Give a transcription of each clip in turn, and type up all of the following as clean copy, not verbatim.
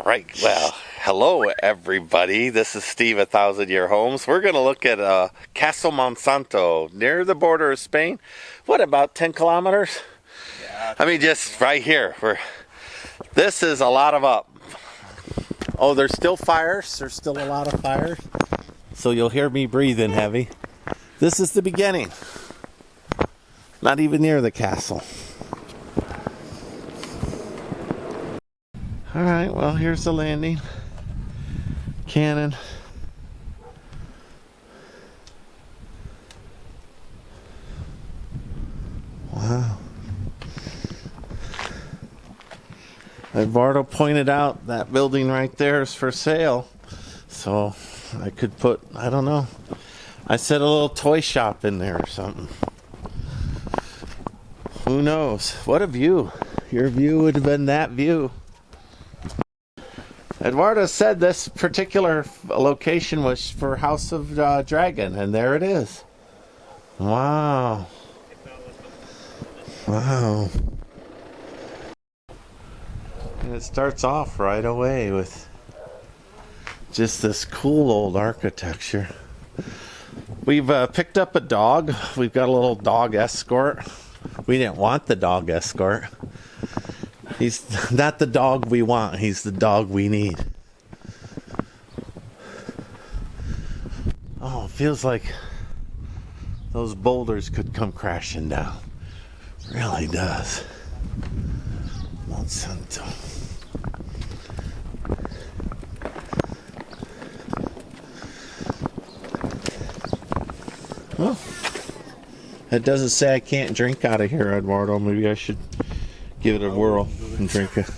Right, well, hello everybody. This is Steve at Thousand Year Homes. We're going to look at Castle Montsanto near the border of Spain. What, about 10 kilometers? Yeah. I mean, just right here. This is a lot of up. Oh, there's still fires. There's still a lot of fires. So you'll hear me breathing heavy. This is the beginning. Not even near the castle. Alright, well, here's the landing. Cannon. Wow. Eduardo pointed out that building right there is for sale. So I could put, I don't know, I said a little toy shop in there or something. Who knows? What a view. Your view would have been that view. Eduardo said this particular location was for House of Dragon, and there it is. Wow. Wow. And it starts off right away with just this cool old architecture. We've picked up a dog. We've got a little dog escort. We didn't want the dog escort. He's not the dog we want. He's the dog we need. Oh, it feels like those boulders could come crashing down. It really does. Montsanto. Well, it doesn't say I can't drink out of here, Eduardo. Maybe I should give it a whirl and drink it.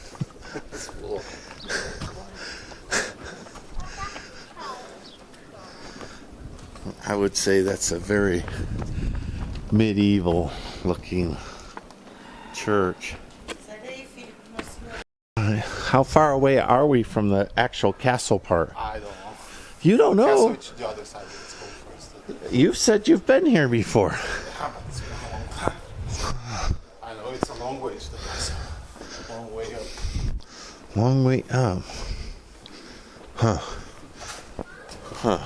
I would say that's a very medieval looking church. How far away are we from the actual castle part? I don't know. You don't know? Castle, the other side. Let's go first. You've said you've been here before. Yeah, but it's been a long time. I know it's a long way to the castle. Long way up. Long way up. Huh. Huh.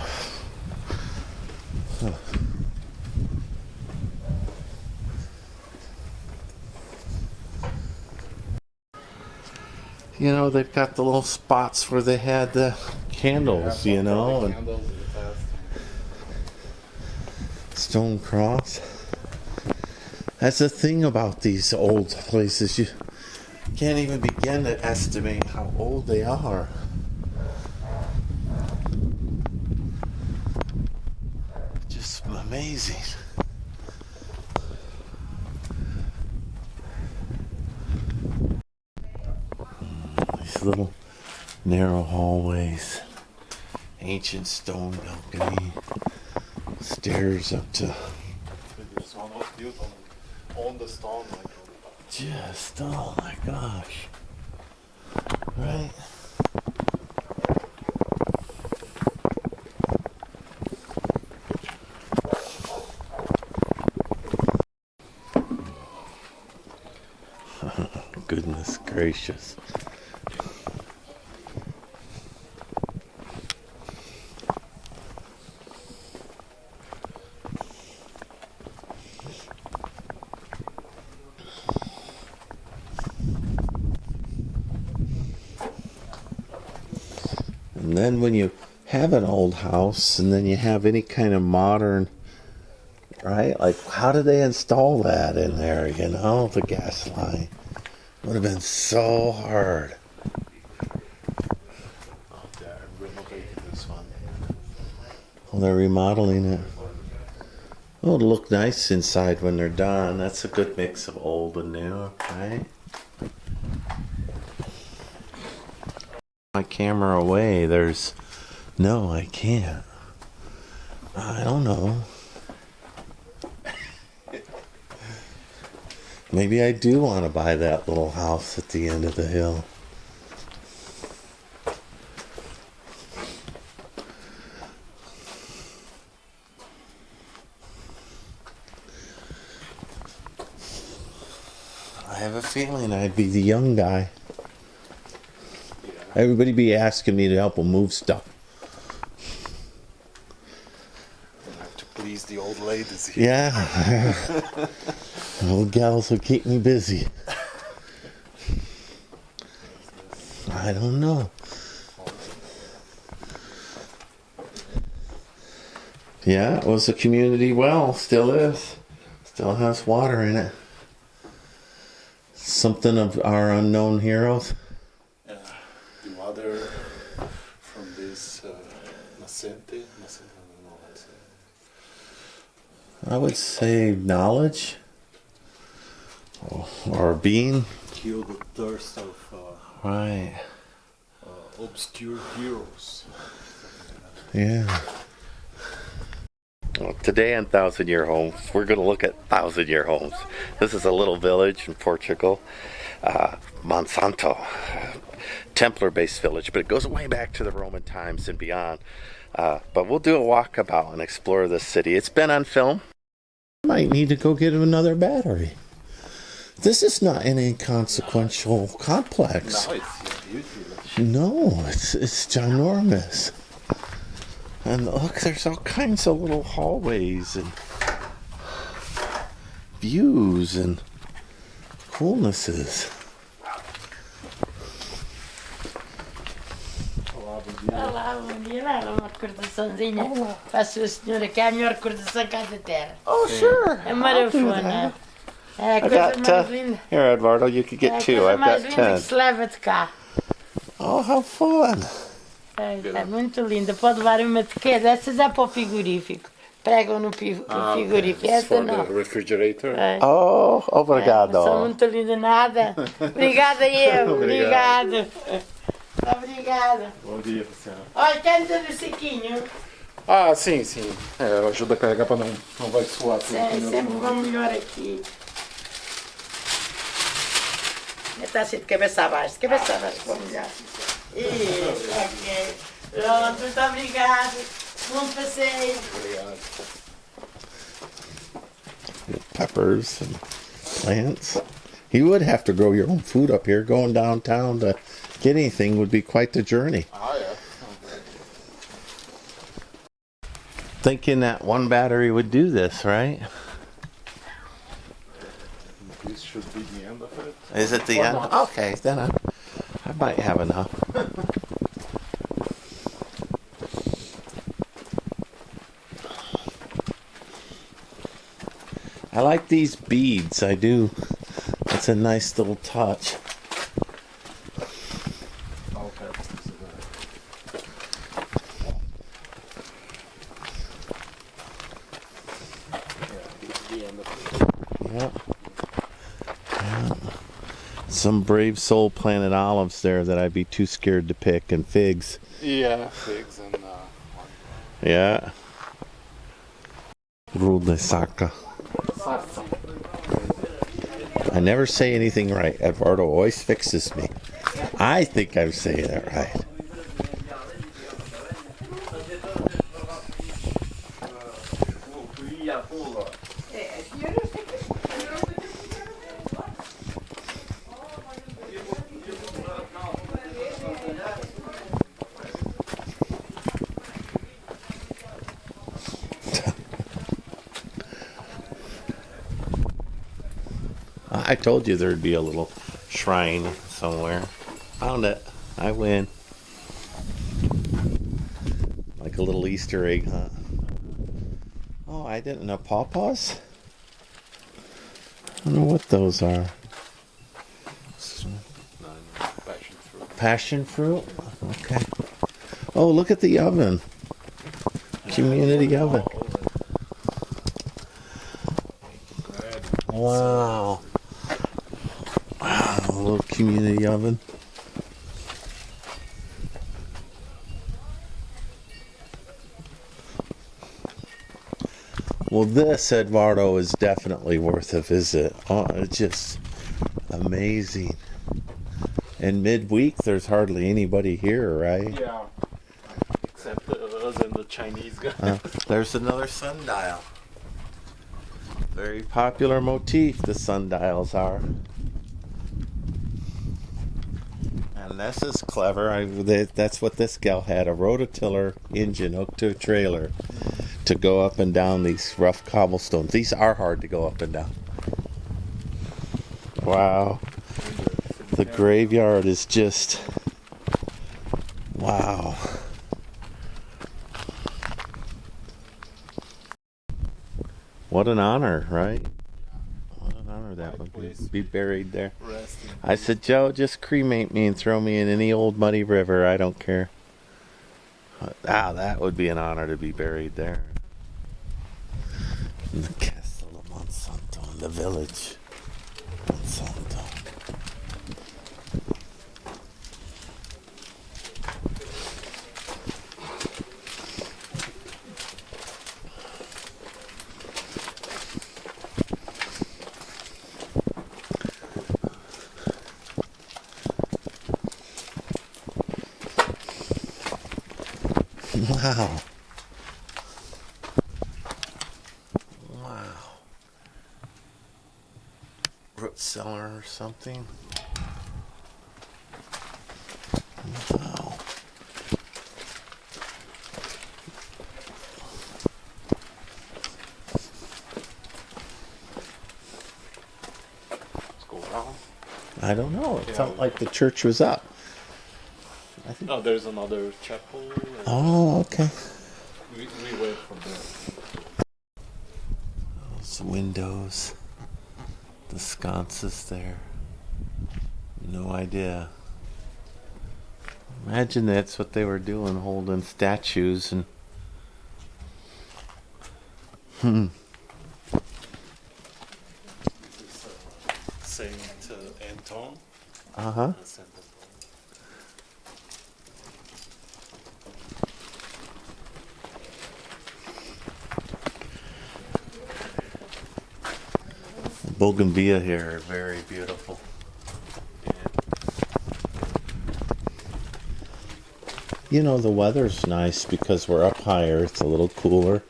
Huh. You know, they've got the little spots where they had the candles, you know, and stone cross. That's the thing about these old places. You can't even begin to estimate how old they are. Just amazing. These little narrow hallways, ancient stone balcony, stairs up to. This one was built on the stone. Just, oh my gosh. Right? Goodness gracious. And then when you have an old house and then you have any kind of modern, right? Like, how did they install that in there, you know? The gas line. Would have been so hard. Oh, they're renovating this one. Well, they're remodeling it. Oh, it'll look nice inside when they're done. That's a good mix of old and new, right? My camera away. There's... No, I can't. I don't know. Maybe I do want to buy that little house at the end of the hill. I have a feeling I'd be the young guy. Yeah. Everybody be asking me to help them move stuff. I have to please the old ladies here. Yeah. Old gals will keep me busy. I don't know. Yeah, it was a community well. Still is. Still has water in it. Something of our unknown heroes. The mother from this Montsanto, I would say knowledge. Or being. kill the thirst of Right. obscure heroes. Yeah. Well, today on 1,000-Year Homes, we're going to look at 1,000-year homes. This is a little village in Portugal, Montsanto, Templar-based village, but it goes way back to the Roman times and beyond. But we'll do a walkabout and explore this city. It's been on film. Might need to go get another battery. This is not an inconsequential complex. No, it's beautiful. No, it's ginormous. And look, there's all kinds of little hallways and views and coolnesses. Olá, bom dia. Lá uma recordaçãozinha para a sua senhora, que é a melhor recordação cá da terra. Oh, sure. É marafona. É a I coisa got, mais linda. here, Eduardo, you could É get a two. coisa I've mais got linda que 10. se leva de cá. Oh, how fun. É muito linda. Pode levar uma de cada. Essas é para o frigorífico. Pregam no frigorífico. It's Essa for não. the refrigerator. É. Oh, obrigado. São muito linda, nada. Obrigada eu. Obrigado. Obrigada. Bom dia, senhora. Olha, canta do sequinho. Ah, sim, sim. É, ajuda a carregar para não vai suar tudo. É, sempre vão melhor aqui. Está assim de cabeça abaixo, vão melhor. Isso, ok. Pronto, muito obrigado. Bom passeio. Obrigado. Peppers and plants. You would have to grow your own food up here. Going downtown to get anything would be quite the journey. Ah, yeah. Thinking that one battery would do this, right? This should be the end of it. Is it the end? Okay, then I might have enough. I like these beads, I do. It's a nice little touch. Okay. Yeah. Yeah. Some brave soul planted olives there that I'd be too scared to pick, and figs. Yeah, figs and Yeah. Rudne Saka. I never say anything right. Eduardo always fixes me. I think I'm saying it right. I told you there'd be a little shrine somewhere. Found it. I win. Like a little Easter egg hunt. Oh, I didn't know. Pawpaws? I don't know what those are. passion fruit. Passion fruit? Okay. Oh, look at the oven. Community oven. Wow. Wow, a little community oven. Well, this, Eduardo, is definitely worth a visit. Oh, it's just amazing. And midweek, there's hardly anybody here, right? Yeah. Except us and the Chinese guy. There's another sundial. Very popular motif, the sundials are. And this is clever. That's what this gal had, a rototiller engine hooked to a trailer to go up and down these rough cobblestones. These are hard to go up and down. Wow. The graveyard is just... wow. What an honor, right? What an honor that would be buried there. I said, Joe, just cremate me and throw me in any old muddy river. I don't care. That would be an honor to be buried there. In the castle of Montsanto, in the village. Montsanto. Wow. Wow. Root cellar or something. Wow. Let's go around. I don't know. It felt like the church was up. I think. Oh, there's another chapel. Oh, okay. We wait for the... Those windows. The sconces there. No idea. Imagine that's what they were doing, holding statues and... Saint Anton. Uh-huh. Bougainvillea here are very beautiful. You know, the weather's nice because we're up higher. It's a little cooler.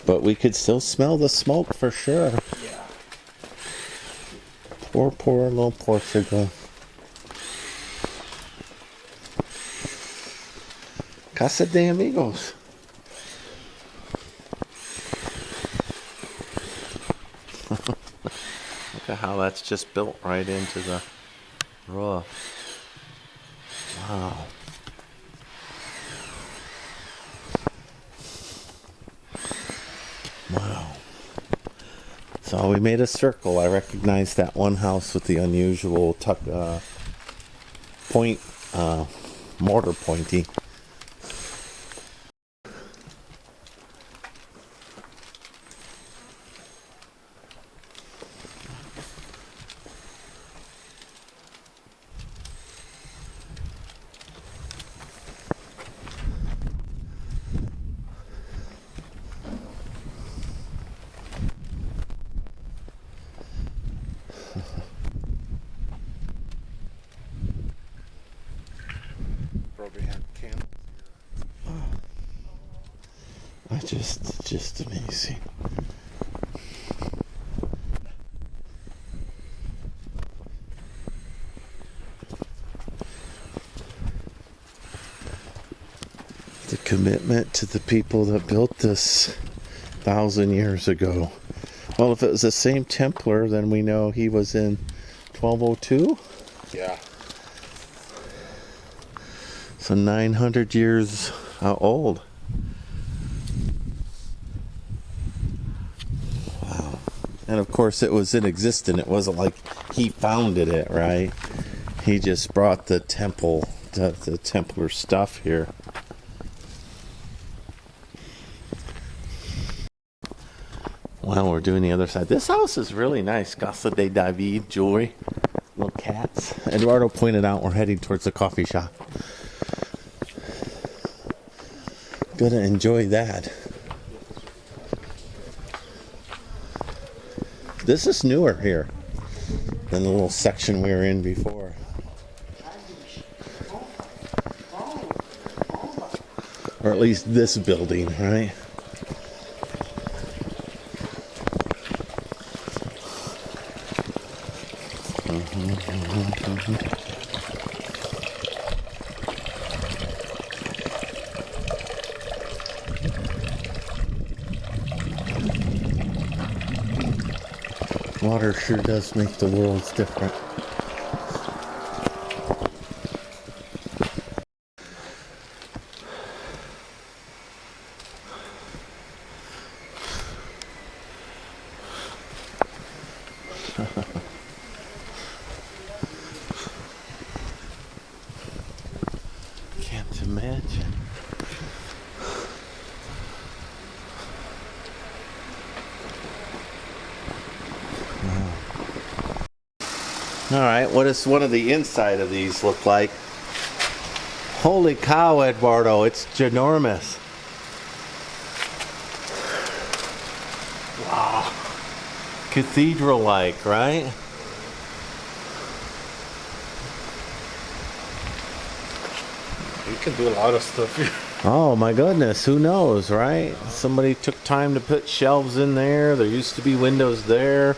But we could still smell the smoke for sure. Yeah. Poor little Portugal. Casa de Amigos. Look at how that's just built right into the roof. Wow. Wow. So we made a circle. I recognize that one house with the unusual mortar pointy. Probably had candles here. Just amazing. The commitment to the people that built this 1,000 years ago. Well, if it was the same Templar, then we know he was in 1202. Yeah. So 900 years old. Wow. And of course it was in existence. It wasn't like he founded it, right? He just brought the temple, the Templar stuff here. Well, we're doing the other side. This house is really nice. Casa de David jewelry. Little cats. Eduardo pointed out we're heading towards the coffee shop. Gonna enjoy that. This is newer here than the little section we were in before. Or at least this building, right? Water sure does make the worlds different. Can't imagine. All right, what does one of the inside of these look like? Holy cow, Eduardo, it's ginormous. Wow. Cathedral-like, right? You can do a lot of stuff here. Oh my goodness, who knows, right? Somebody took time to put shelves in there. There used to be windows there.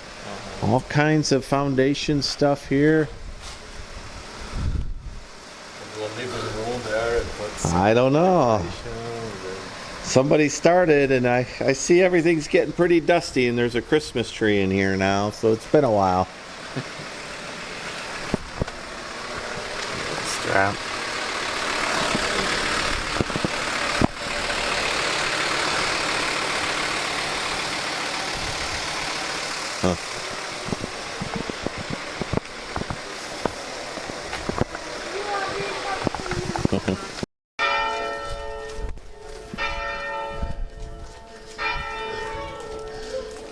All kinds of foundation stuff here. A living room there and put I don't know. foundation. Somebody started, and I see everything's getting pretty dusty, and there's a Christmas tree in here now, so it's been a while. Strap. Huh.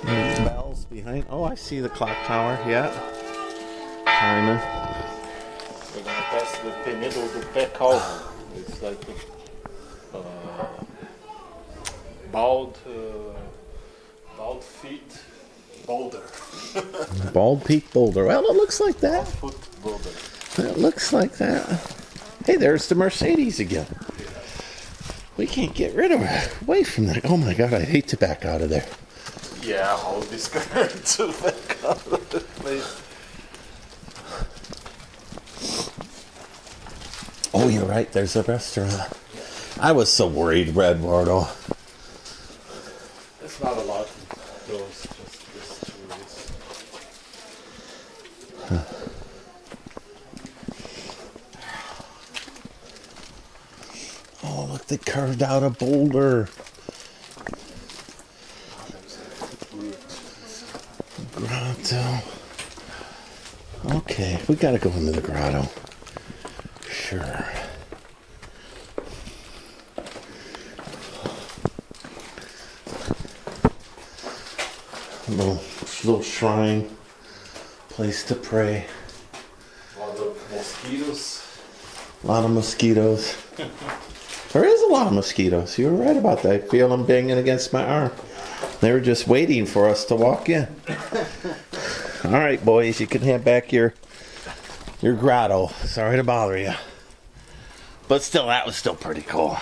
There's bells behind. Oh, I see the clock tower. Yeah. Chiming. We're gonna pass the formidable back. It's like a bald feet boulder. Bald Peak Boulder. Well, it looks like that. Foot boulder. It looks like that. Hey, there's the Mercedes again. We can't get rid of her. Away from that. Oh my God, I hate to back out of there. Yeah, hold this car to back out of the place. Oh, you're right. There's a restaurant. I was so worried, Eduardo. It's not a lot of those, just this tourists. Oh, look, they carved out a boulder. Grotto. Okay, we gotta go into the grotto. Sure. Little shrine, place to pray. A lot of mosquitoes. A lot of mosquitoes. There is a lot of mosquitoes. You were right about that. I feel them banging against my arm. They were just waiting for us to walk in. All right, boys, you can have back your grotto. Sorry to bother you. But still, that was still pretty cool.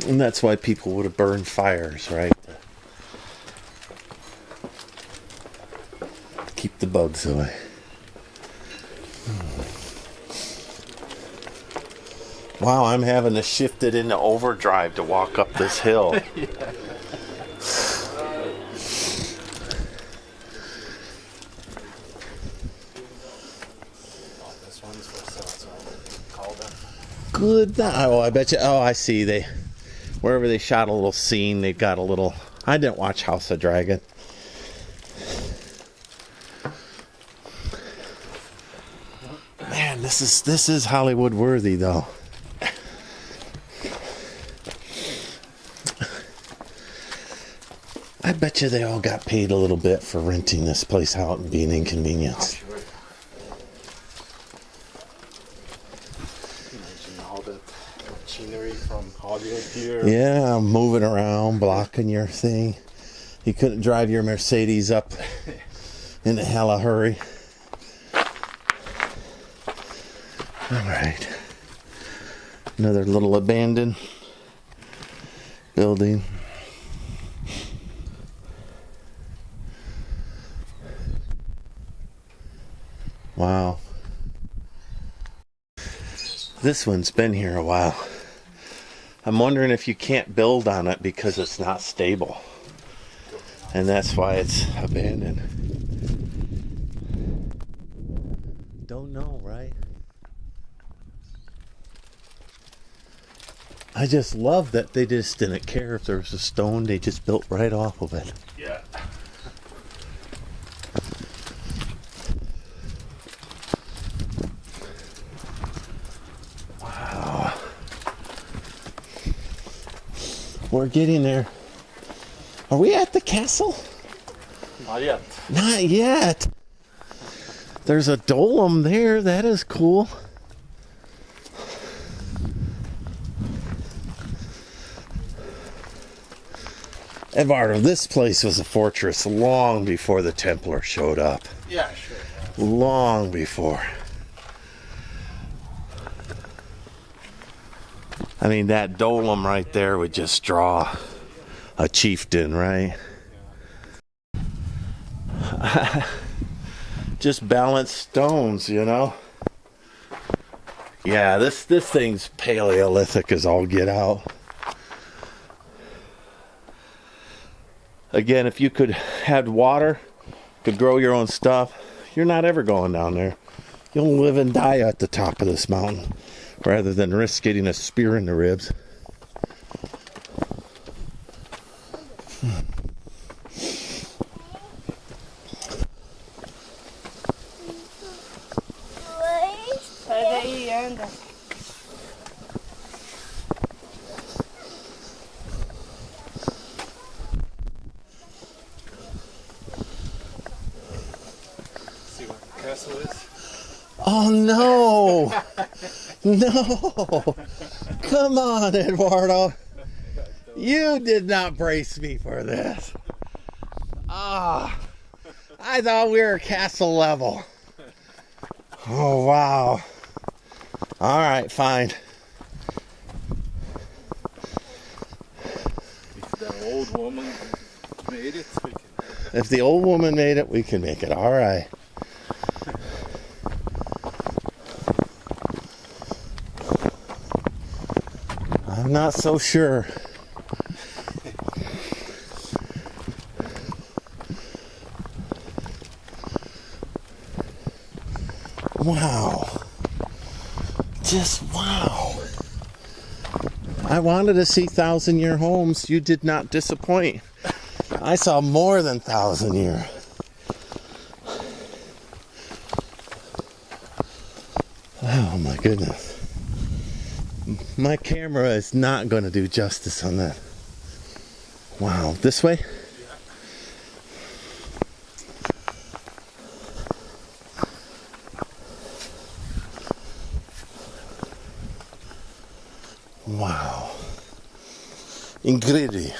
And that's why people would have burned fires, right? To keep the bugs away. Wow, I'm having to shift it into overdrive to walk up this hill. This one is for sale, so I'll call them. Good. Oh, I bet you. Oh, I see. Wherever they shot a little scene, they've got a little. I didn't watch House of Dragon. Man, this is Hollywood worthy, though. I bet you they all got paid a little bit for renting this place out and being inconvenienced. Imagine all that machinery from Hollywood here. Yeah, I'm moving around, blocking your thing. You couldn't drive your Mercedes up in a hella hurry. All right. Another little abandoned building. Wow. This one's been here a while. I'm wondering if you can't build on it because it's not stable. And that's why it's abandoned. Don't know, right? I just love that they just didn't care if there was a stone. They just built right off of it. Yeah. Wow. We're getting there. Are we at the castle? Not yet. Not yet. There's a dolem there. That is cool. Eduardo, this place was a fortress long before the Templars showed up. Yeah, sure. Long before. I mean, that dolem right there would just draw a chieftain, right? Just balanced stones, you know? Yeah, this thing's Paleolithic as all get out. Again, if you could have water, could grow your own stuff, you're not ever going down there. You'll live and die at the top of this mountain rather than risk getting a spear in the ribs. See what the castle is? Oh no! No! Come on, Eduardo! You did not brace me for this. Ah, I thought we were castle level. Oh wow. Alright, fine. If the old woman made it, we can. If the old woman made it, we can make it. Alright. I'm not so sure. Wow. Just wow. I wanted to see 1,000-year homes. You did not disappoint. I saw more than 1,000-year. Oh my goodness. My camera is not going to do justice on that. Wow. This way? Wow. Incredible.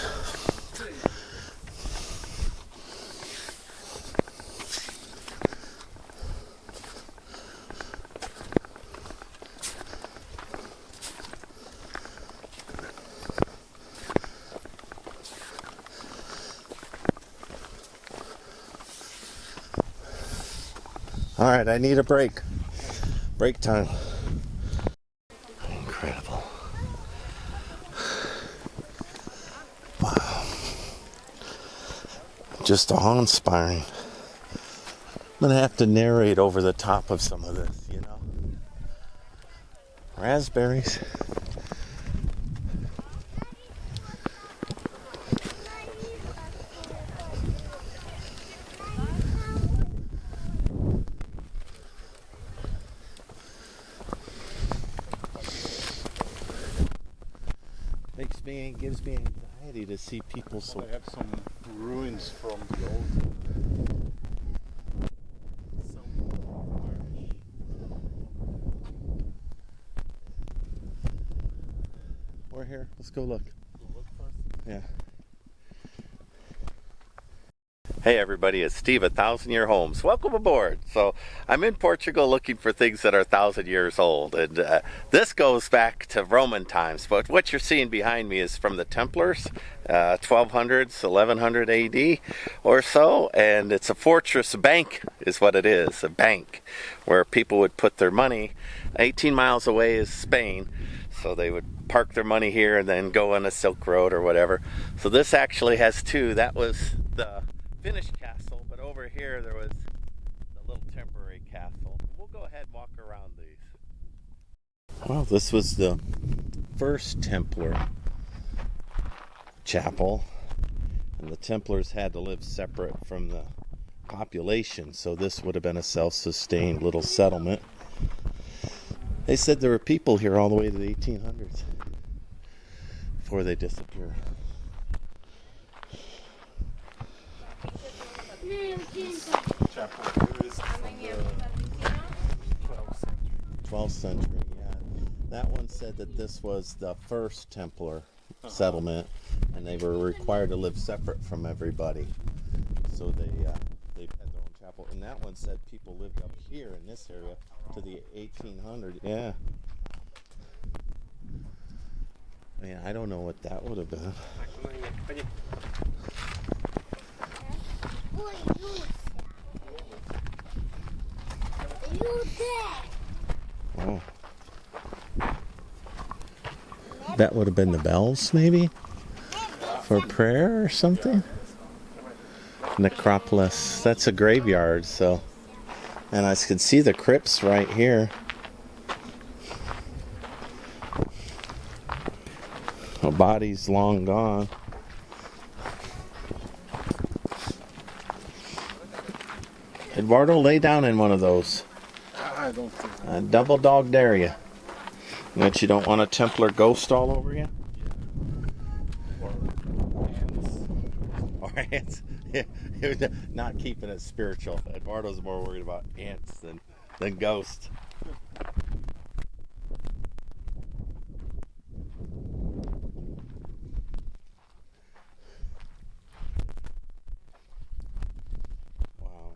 All right, I need a break. Break time. Incredible. Wow. Just awe-inspiring. I'm gonna have to narrate over the top of some of this, you know. Raspberries. Gives me anxiety to see people so. I have some ruins from the old. We're here. Let's go look. Yeah. Hey everybody, it's Steve at 1,000-Year Homes. Welcome aboard. So I'm in Portugal looking for things that are 1,000 years old, and this goes back to Roman times, but what you're seeing behind me is from the Templars, 1200s, 1100 AD or so, and it's a fortress bank is what it is, a bank where people would put their money. 18 miles away is Spain, so they would park their money here and then go on a Silk Road or whatever. So this actually has two. That was the finished castle, but over here there was the little temporary castle. We'll go ahead and walk around these. Well, this was the first Templar chapel, and the Templars had to live separate from the population, so this would have been a self-sustained little settlement. They said there were people here all the way to the 1800s before they disappeared. Chapel here is from the 12th century. 12th century, yeah. That one said that this was the first Templar settlement, and they were required to live separate from everybody. So they had their own chapel. And that one said people lived up here in this area to the 1800s. Yeah. Man, I don't know what that would have been. Oh. That would have been the bells, maybe? For prayer or something? Necropolis. That's a graveyard, so. And I can see the crypts right here. The body's long gone. Eduardo, lay down in one of those. I don't think so. I double dog dare you. That you don't want a Templar ghost all over you? Or ants. Yeah, not keeping it spiritual. Eduardo's more worried about ants than ghosts. Wow.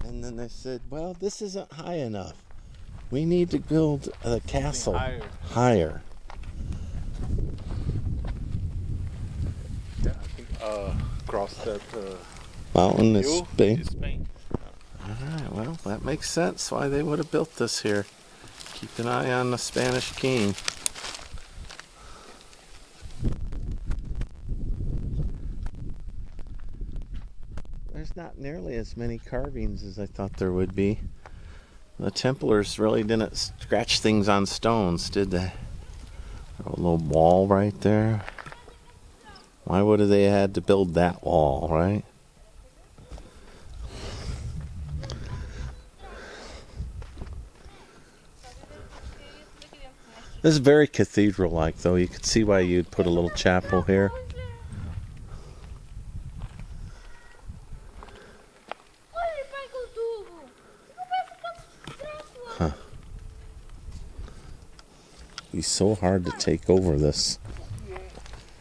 And then they said, well, this isn't high enough. We need to build a castle higher. Yeah, I think across that Mountain is view Spain. is Spain. Alright, well, that makes sense why they would have built this here. Keep an eye on the Spanish king. There's not nearly as many carvings as I thought there would be. The Templars really didn't scratch things on stones, did they? A little wall right there. Why would they had to build that wall, right? This is very cathedral-like, though. You could see why you'd put a little chapel here. Huh. It'd be so hard to take over this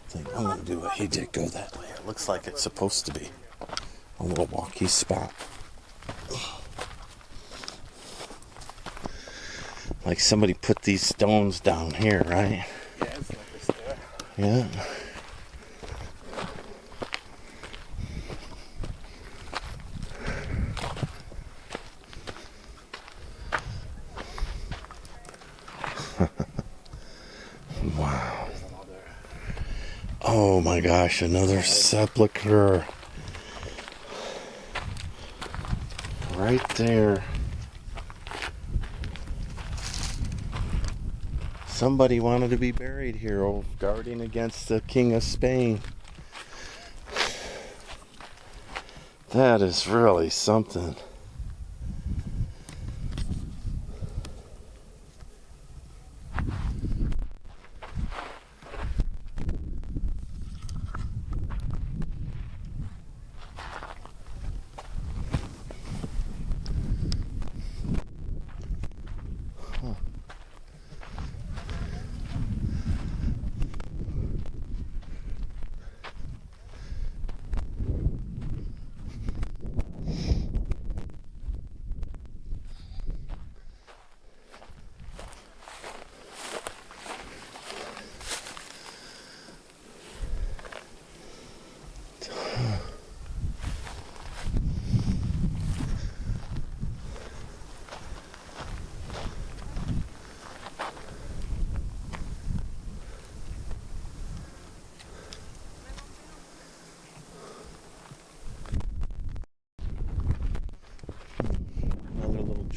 thing. I'm gonna do what he did. Go that way. It looks like it's supposed to be a little walkie spot. Like somebody put these stones down here, right? Yeah, it's like a stair. Yeah. Wow. Oh my gosh, another sepulcher. Right there. Somebody wanted to be buried here, guarding against the King of Spain. That is really something.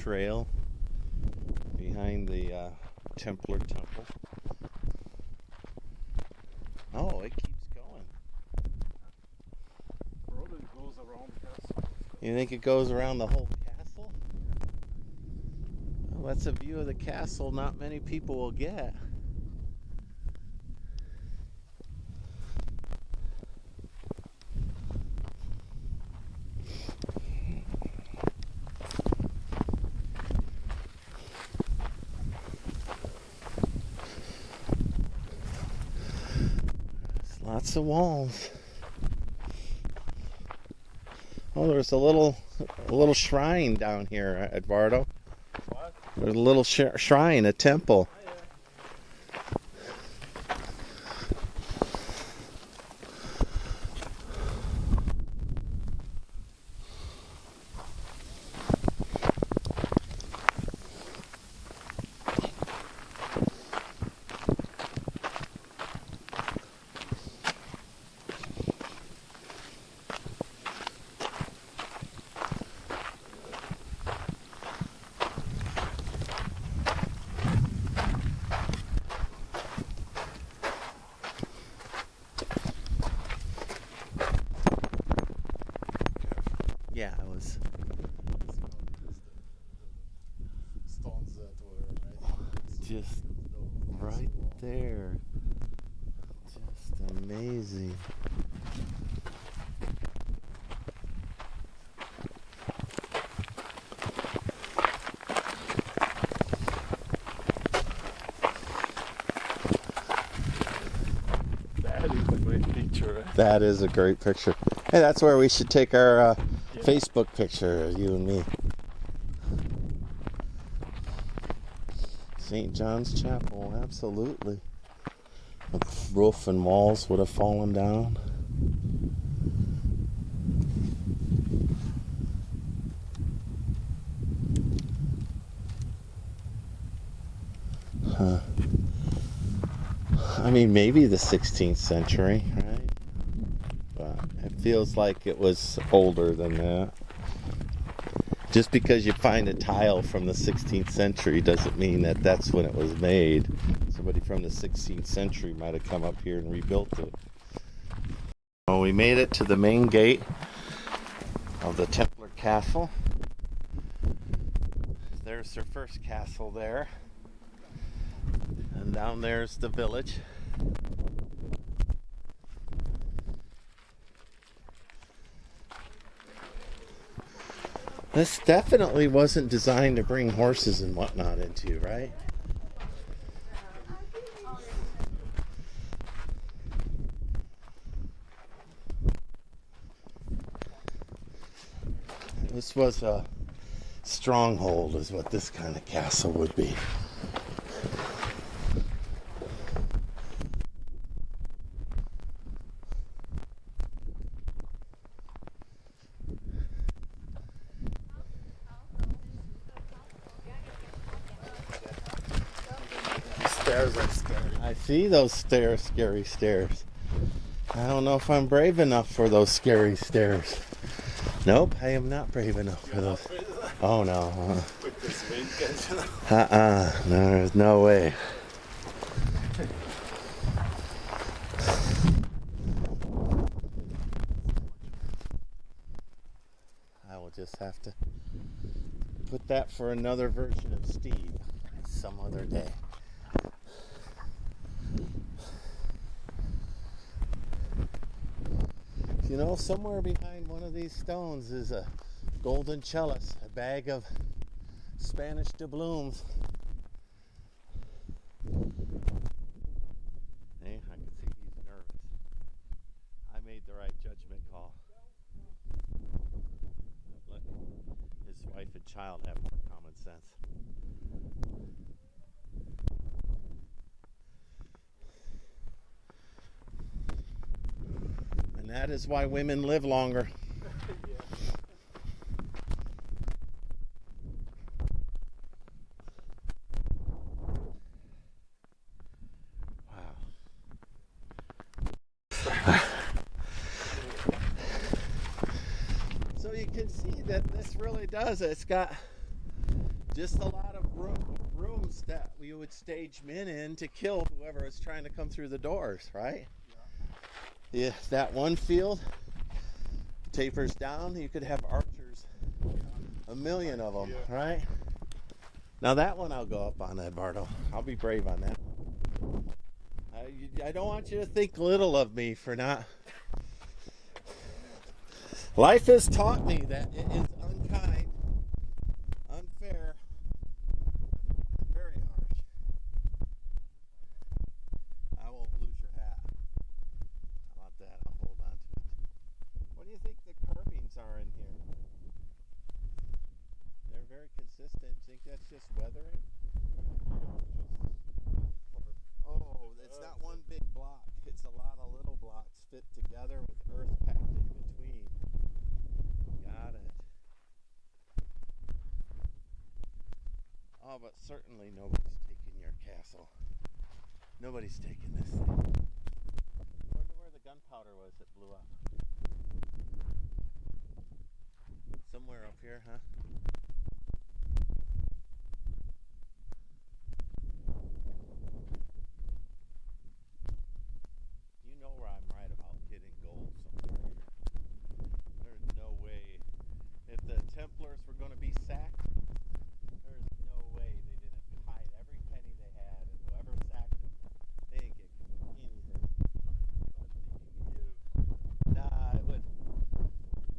trail behind the Templar Temple. Oh, it keeps going. Probably goes around the castle. You think it goes around the whole castle? Well, that's a view of the castle not many people will get. Lots of walls. Oh, there's a little shrine down here, Eduardo. What? There's a little shrine, a temple. Yeah, it was. Stones that were Just right there. Just amazing. That is a great picture. That is a great picture. Hey, that's where we should take our Facebook picture, you and me. St. John's Chapel, absolutely. The roof and walls would have fallen down. Huh. I mean, maybe the 16th century, right? But it feels like it was older than that. Just because you find a tile from the 16th century doesn't mean that that's when it was made. Somebody from the 16th century might have come up here and rebuilt it. Well, we made it to the main gate of the Templar Castle. There's their first castle there. And down there's the village. This definitely wasn't designed to bring horses and whatnot into, right? This was a stronghold, is what this kind of castle would be. Stairs are scary. I see those scary stairs. I don't know if I'm brave enough for those scary stairs. Nope, I am not brave enough for those. Oh no. With this wind, No, there's no way. I will just have to put that for another version of Steve some other day. You know, somewhere behind one of these stones is a golden chalice, a bag of Spanish doubloons. Hey, I can see he's nervous. I made the right judgment call. Look, his wife and child have more common sense. And that is why women live longer. So you can see that this really does. It's got Just a lot of rooms that we would stage men in to kill whoever was trying to come through the doors, right? Yeah. That one field tapers down, you could have archers, a million of them, right? Now that one I'll go up on, Eduardo. I'll be brave on that. I don't want you to think little of me for not. Life has taught me that it is unkind, unfair, and very harsh. I won't lose your hat. How about that? I'll hold on to it. What do you think the carvings are in here? They're very consistent. Think that's just weathering? Oh, it's not one big block. It's a lot of little blocks fit together with earth packed in between. Got it. Oh, but certainly nobody's taking your castle. Nobody's taking this thing. I wonder where the gunpowder was that blew up. Somewhere up here, huh? You know where I'm right about hitting gold somewhere here. There's no way. If the Templars were going to be sacked, there's no way they didn't hide every penny they had, and whoever sacked them, they didn't get anything. Nah, it would,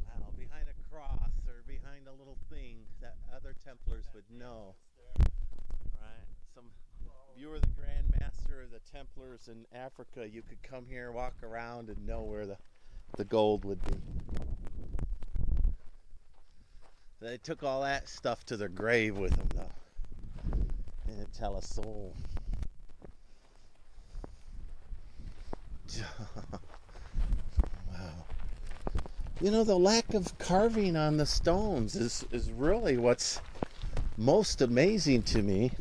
I don't know, behind a cross or behind a little thing that other Templars would know. Right? If you were the Grand Master of the Templars in Africa, you could come here, walk around, and know where the gold would be. They took all that stuff to their grave with them, though. They didn't tell a soul. Wow. You know, the lack of carving on the stones is really what's most amazing to me.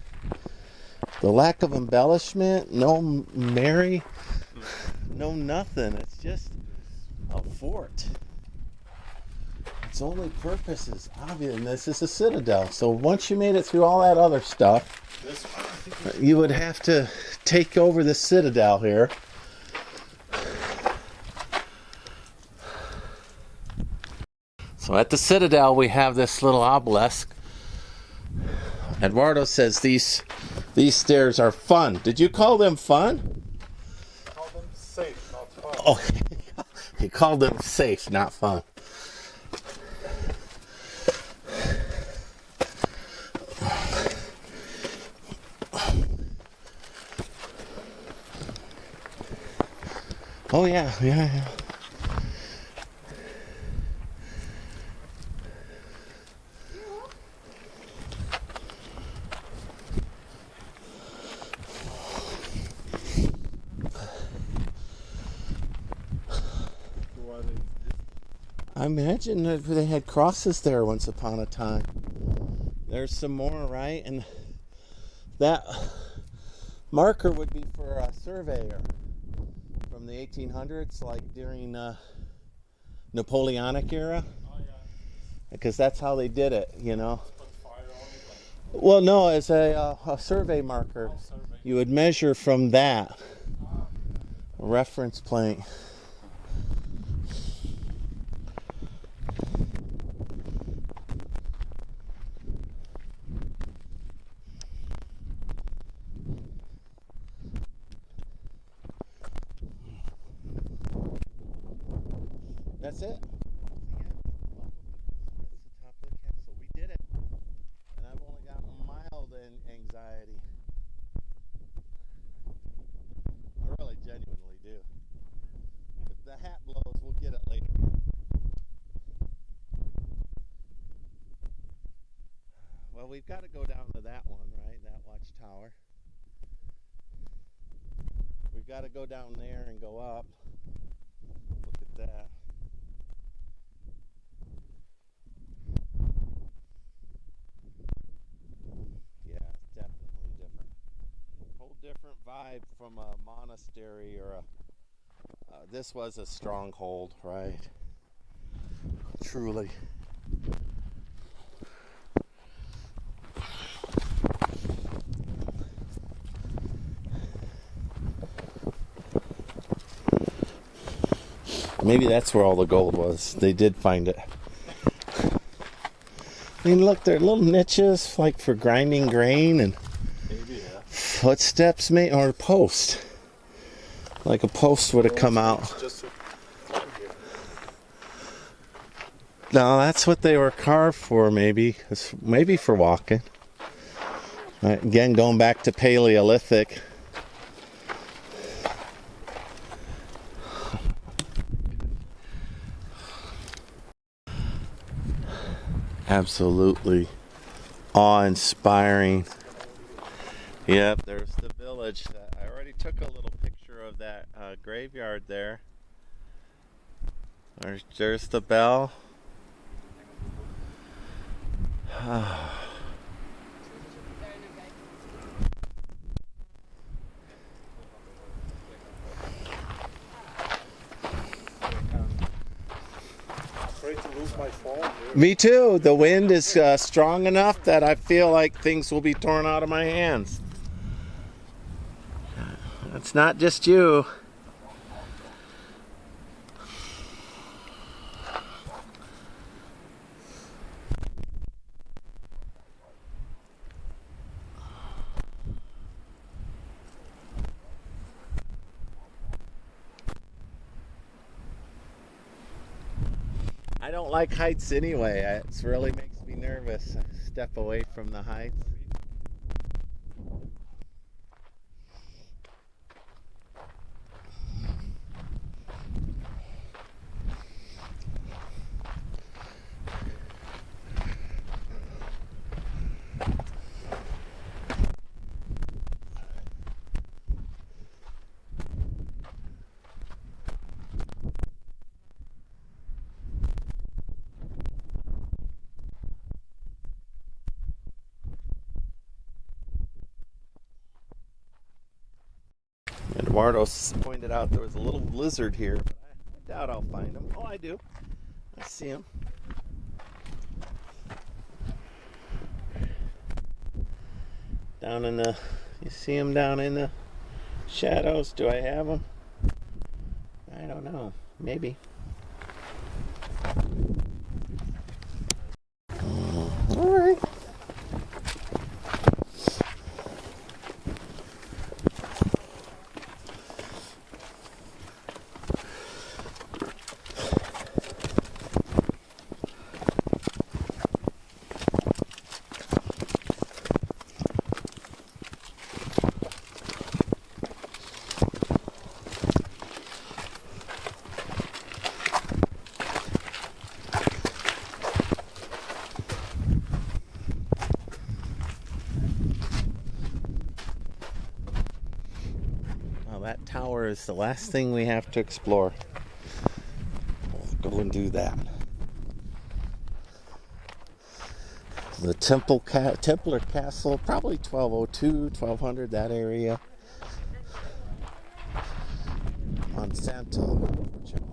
The lack of embellishment, no Mary, no nothing. It's just a fort. Its only purpose is obvious, and this is a citadel. So once you made it through all that other stuff, you would have to take over the citadel here. So at the citadel, we have this little obelisk. Eduardo says these stairs are fun. Did you call them fun? I call them safe, not fun. Oh, he called them safe, not fun. Oh yeah. I imagine that they had crosses there once upon a time. There's some more, right? And that marker would be for a surveyor from the 1800s, like during Napoleonic era. Oh, yeah. Because that's how they did it, you know. Put fire on it. Well, no, as a survey marker. Oh, survey. You would measure from that reference point. That's it. That's the top of the castle. We did it. And I've only got mild anxiety. I really genuinely do. If the hat blows, we'll get it later. Well, we've got to go down to that one, right? That watchtower. We've got to go down there and go up. Look at that. Yeah, it's definitely different. Whole different vibe from a monastery or a. This was a stronghold, right? Truly. Maybe that's where all the gold was. They did find it. I mean, look, there are little niches like for grinding grain and Maybe, yeah. footsteps, or a post. Like a post would have come out. Just No, that's what they were carved for, maybe. Maybe for walking. Again, going back to Paleolithic. Absolutely awe-inspiring. Yep, there's the village. I already took a little picture of that graveyard there. There's the bell. afraid to lose my phone here. Me too. The wind is strong enough that I feel like things will be torn out of my hands. It's not just you. I don't like heights anyway. It really makes me nervous. I step away from the heights. Eduardo pointed out there was a little lizard here, but I doubt I'll find him. Oh, I do. I see him. Down in the, you see him down in the shadows? Do I have him? I don't know. Maybe. All right. That tower is the last thing we have to explore. We'll go and do that. The Templar Castle, probably 1202, 1200, that area. Montsanto Portugal.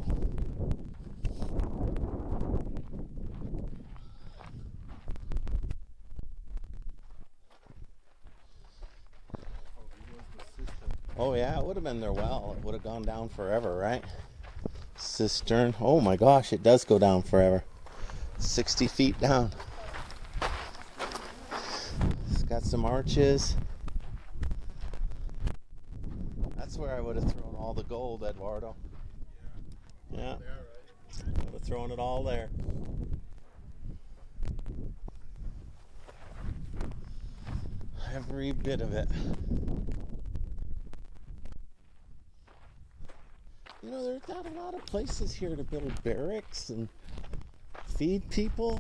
Oh yeah, it would have been their well. It would have gone down forever, right? Cistern. Oh my gosh, it does go down forever. 60 feet down. It's got some arches. That's where I would have thrown all the gold, Eduardo. Yeah. I would have thrown it all there. Every bit of it. You know, there's not a lot of places here to build barracks and feed people,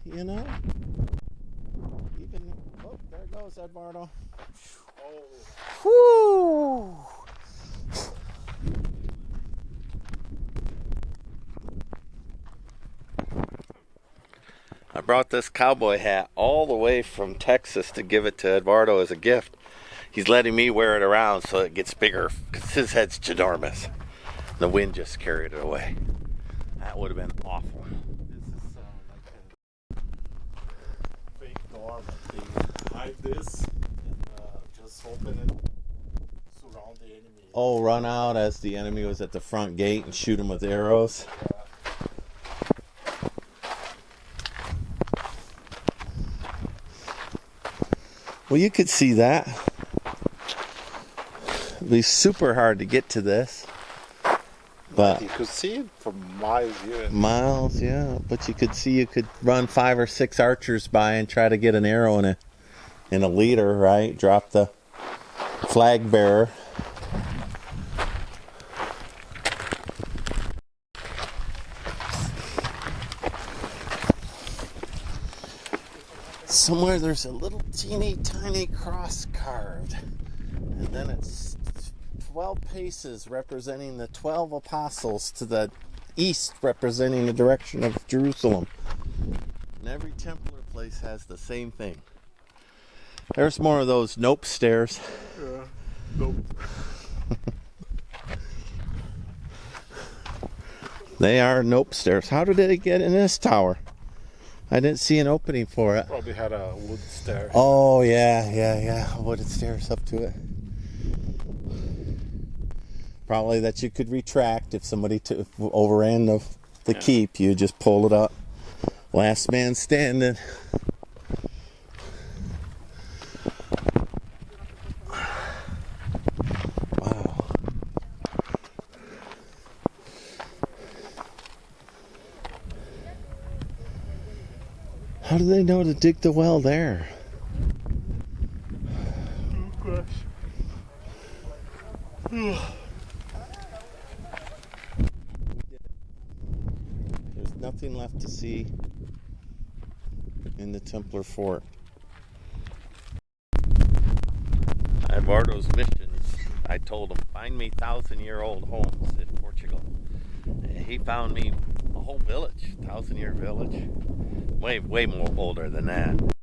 you know? Even, oh, there goes Eduardo. Oh. Whoo! I brought this cowboy hat all the way from Texas to give it to Eduardo as a gift. He's letting me wear it around so it gets bigger because his head's ginormous. The wind just carried it away. That would have been awful. This is like a fake door, but they hide this and just open it so around the enemy. Oh, run out as the enemy was at the front gate and shoot him with arrows. Well, you could see that. It'd be super hard to get to this. But You could see it from miles here. miles, yeah. But you could see you could run 5 or 6 archers by and try to get an arrow in a leader, right? Drop the flag bearer. Somewhere there's a little teeny tiny cross carved, and then it's 12 paces representing the 12 apostles to the east representing the direction of Jerusalem. And every Templar place has the same thing. There's more of those nope stairs. Yeah. Nope. They are nope stairs. How did they get in this tower? I didn't see an opening for it. Probably had a wood stair. Oh, yeah. Wooden stairs up to it. Probably that you could retract if somebody overran the keep. You just pull it up. Last man standing. Wow. How do they know to dig the well there? Oh, gosh. There's nothing left to see in the Templar fort. Eduardo's mission, I told him, find me 1,000-year-old homes in Portugal. And he found me a whole village, 1,000-year village. Way more older than that.